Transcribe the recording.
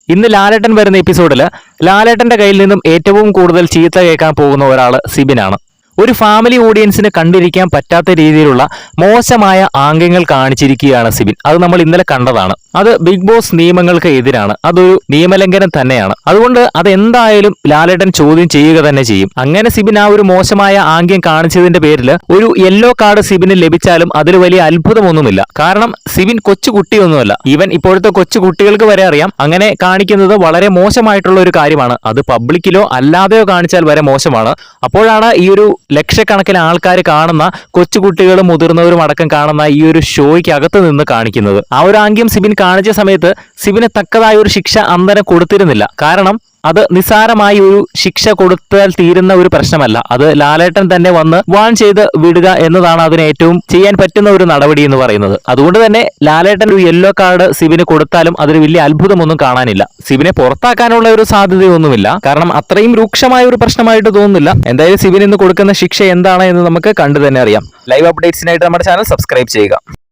ഇന്ന് ലാലേട്ടൻ വരുന്ന എപ്പിസോഡിൽ ലാലേട്ടന്റെ കയ്യിൽ നിന്നും ഏറ്റവും കൂടുതൽ ചീത്ത കേൾക്കാൻ പോകുന്ന ഒരാള് സിബിനാണ്. ഒരു ഫാമിലി ഓഡിയൻസിന് കണ്ടിരിക്കാൻ പറ്റാത്ത രീതിയിലുള്ള മോശമായ ആംഗ്യങ്ങൾ കാണിച്ചിരിക്കുകയാണ് സിബിൻ. അത് നമ്മൾ ഇന്നലെ കണ്ടതാണ്. അത് ബിഗ് ബോസ് നിയമങ്ങൾക്ക് എതിരാണ്. അതൊരു നിയമലംഘനം തന്നെയാണ്. അതുകൊണ്ട് അതെന്തായാലും ലാലേട്ടൻ ചോദ്യം ചെയ്യുക തന്നെ ചെയ്യും. അങ്ങനെ സിബിൻ ആ ഒരു മോശമായ ആംഗ്യം കാണിച്ചതിന്റെ പേരിൽ ഒരു യെല്ലോ കാർഡ് സിബിന് ലഭിച്ചാലും അതിൽ വലിയ അത്ഭുതമൊന്നുമില്ല. കാരണം സിബിൻ കൊച്ചുകുട്ടിയൊന്നുമല്ല. ഈവൻ ഇപ്പോഴത്തെ കൊച്ചു കുട്ടികൾക്ക് വരെ അറിയാം അങ്ങനെ കാണിക്കുന്നത് വളരെ മോശമായിട്ടുള്ള ഒരു കാര്യമാണ്. അത് പബ്ലിക്കിലോ അല്ലാതെയോ കാണിച്ചാൽ വരെ മോശമാണ്. അപ്പോഴാണ് ഈ ഒരു ലക്ഷക്കണക്കിന് ആൾക്കാർ കാണുന്ന കൊച്ചുകുട്ടികളും മുതിർന്നവരും അടക്കം കാണുന്ന ഈ ഒരു ഷോയ്ക്ക് അകത്ത് നിന്ന് കാണിക്കുന്നത്. ആ ഒരു ആംഗ്യം സിബിൻ കാണിച്ച സമയത്ത് സിബിന് തക്കതായ ഒരു ശിക്ഷ അന്നേരം കൊടുത്തിരുന്നില്ല. കാരണം അത് നിസ്സാരമായി ഒരു ശിക്ഷ കൊടുത്താൽ തീരുന്ന ഒരു പ്രശ്നമല്ല. അത് ലാലേട്ടൻ തന്നെ വന്ന് വാൺ ചെയ്ത് വിടുക എന്നതാണ് അതിന് ഏറ്റവും ചെയ്യാൻ പറ്റുന്ന ഒരു നടപടി എന്ന് പറയുന്നത്. അതുകൊണ്ട് തന്നെ ലാലേട്ടൻ ഒരു യെല്ലോ കാർഡ് സിബിന് കൊടുത്താലും അതിന് വലിയ അത്ഭുതമൊന്നും കാണാനില്ല. സിബിനെ പുറത്താക്കാനുള്ള ഒരു സാധ്യതയൊന്നുമില്ല. കാരണം അത്രയും രൂക്ഷമായ ഒരു പ്രശ്നമായിട്ട് തോന്നുന്നില്ല. എന്തായാലും സിബിന് ഇന്ന് കൊടുക്കുന്ന ശിക്ഷ എന്താണ് എന്ന് നമുക്ക് കണ്ടു തന്നെ അറിയാം. ലൈവ് അപ്ഡേറ്റ്സിനായിട്ട് നമ്മുടെ ചാനൽ സബ്സ്ക്രൈബ് ചെയ്യുക.